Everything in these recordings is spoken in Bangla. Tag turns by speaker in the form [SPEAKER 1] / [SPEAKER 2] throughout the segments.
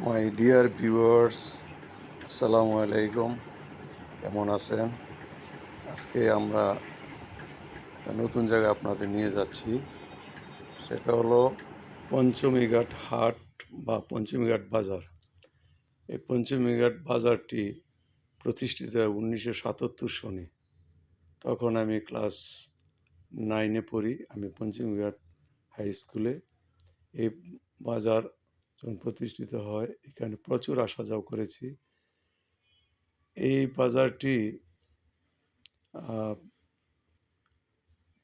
[SPEAKER 1] মাই ডিয়ার ভিউয়ার্স, আসসালামু আলাইকুম। কেমন আছেন? আজকে আমরা একটা নতুন জায়গায় আপনাদের নিয়ে যাচ্ছি। সেটা হলো পঞ্চমীঘাট হাট বা পঞ্চমীঘাট বাজার। এই পঞ্চমীঘাট বাজারটি প্রতিষ্ঠিত হয় 1977 সনে। তখন আমি ক্লাস 9-এ পড়ি। আমি পঞ্চমীঘাট হাই স্কুলে। এই বাজার যখন প্রতিষ্ঠিত হয়, এখানে প্রচুর আসা যাওয়া করেছি। এই বাজারটি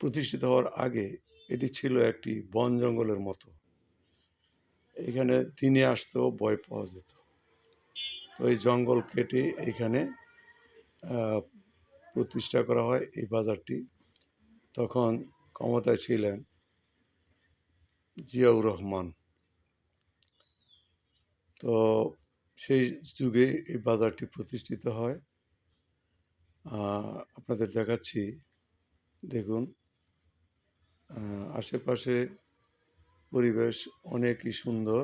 [SPEAKER 1] প্রতিষ্ঠিত হওয়ার আগে এটি ছিল একটি বন জঙ্গলের মতো। এখানে দিনে আসতেও ভয় পাওয়া যেত। তো এই জঙ্গল কেটে এখানে প্রতিষ্ঠা করা হয় এই বাজারটি। তখন ক্ষমতায় ছিলেন জিয়াউর রহমান। তো সেই যুগে এই বাজারটি প্রতিষ্ঠিত হয়। আপনাদের দেখাচ্ছি, দেখুন। আশেপাশে পরিবেশ অনেকই সুন্দর।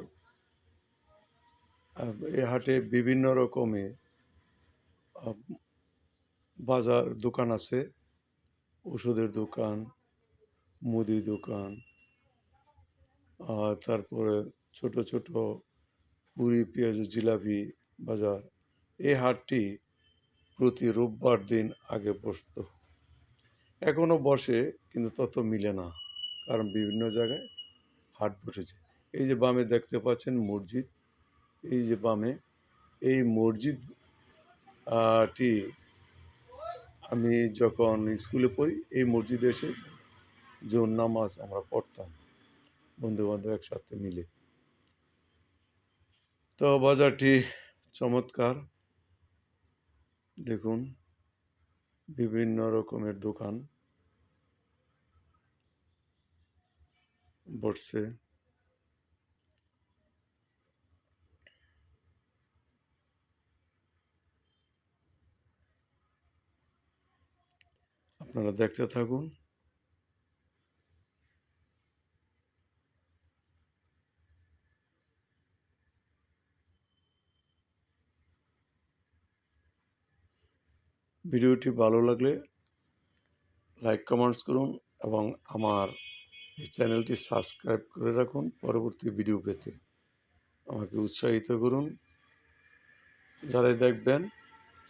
[SPEAKER 1] এই হাটে বিভিন্ন রকমের বাজার দোকান আছে। ওষুধের দোকান, মুদি দোকান, তারপরে ছোট ছোট পুরি, পেঁয়াজ, জিলাপি বাজার। এই হাটটি প্রতি রোববার দিন আগে বসতো। এখনো বসে, কিন্তু তত মিলে না, কারণ বিভিন্ন জায়গায় হাট বসেছে। এই যে বামে দেখতে পাচ্ছেন মসজিদ, এই যে বামে এই মসজিদ টি আমি যখন স্কুলে পড়ি এই মসজিদে এসে জোহর নামাজ আমরা পড়তাম বন্ধুবান্ধব একসাথে মিলে। তো বাজারটি চমৎকার, দেখুন। বিভিন্ন রকমের দোকান বসছে। আপনারা দেখতে থাকুন। ভিডিওটি ভালো লাগলে লাইক কমেন্টস করুন এবং আমার এই চ্যানেলটি সাবস্ক্রাইব করে রাখুন পরবর্তী ভিডিও পেতে। আমাকে উৎসাহিত করুন। যারাই দেখবেন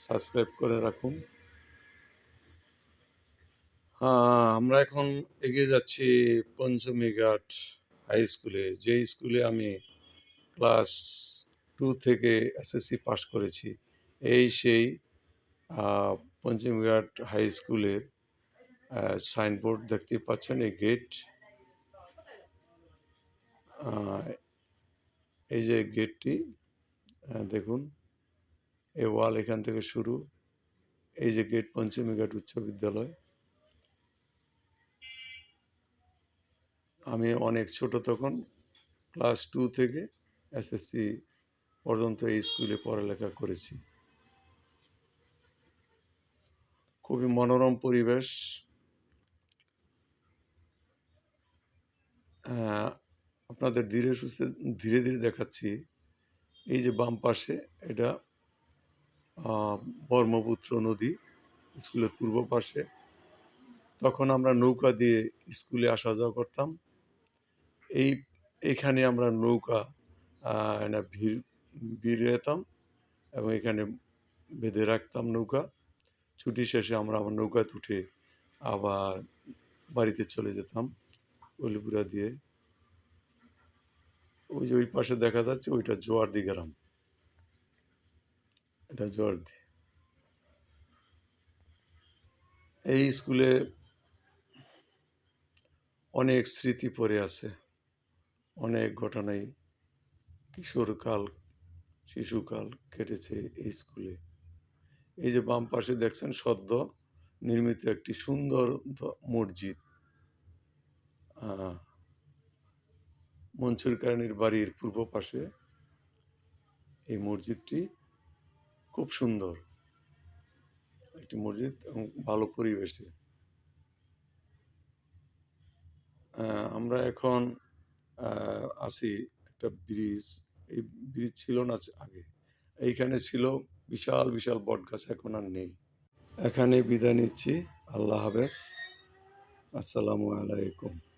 [SPEAKER 1] সাবস্ক্রাইব করে রাখুন। আমরা এখন এগিয়ে যাচ্ছি পঞ্চমীঘাট হাই স্কুলে, যে স্কুলে আমি ক্লাস 2 থেকে এসএসসি পাস করেছি। এই সেই পঞ্চমীঘাট হাই স্কুলের সাইনবোর্ড দেখতে পাচ্ছেন। এই গেট, এই যে গেটটি দেখুন। এই ওয়াল এখান থেকে শুরু। এই যে গেট, পঞ্চমীঘাট উচ্চ বিদ্যালয়। আমি অনেক ছোট তখন, ক্লাস 2 থেকে এসএসসি পর্যন্ত এই স্কুলে পড়ালেখা করেছি। খুবই মনোরম পরিবেশ। আপনাদের ধীরে সুস্থে ধীরে ধীরে দেখাচ্ছি। এই যে বাম পাশে, এটা ব্রহ্মপুত্র নদী, স্কুলের পূর্ব পাশে। তখন আমরা নৌকা দিয়ে স্কুলে আসা যাওয়া করতাম। এইখানে আমরা নৌকা ভিড় যেতাম এবং এখানে বেঁধে রাখতাম নৌকা। ছুটি শেষে আমরা আমার নৌকায় উঠে আবার বাড়িতে চলে যেতাম অলিপুরা দিয়ে। ওই যে ওই পাশে দেখা যাচ্ছে, ওইটা জোয়ারদি গ্রাম, এটা জোয়ারদি। এই স্কুলে অনেক স্মৃতি পড়ে আছে, অনেক ঘটনাই কিশোরকাল, শিশুকাল কেটেছে এই স্কুলে। এই যে বাম পাশে দেখছেন সদ্য নির্মিত একটি সুন্দর মসজিদ। মনসুর কারণীর বাড়ির পূর্ব পাশে এই মসজিদটি খুব সুন্দর একটি মসজিদ এবং ভালো পরিবেশে। আমরা এখন আছি একটা ব্রিজ। এই ব্রিজ ছিল না আগে। এইখানে ছিল বিশাল বিশাল বটগাছ, এখন আর নেই। এখানে বিদায় নিচ্ছি। আল্লাহ হাফেজ। আসসালামু আলাইকুম।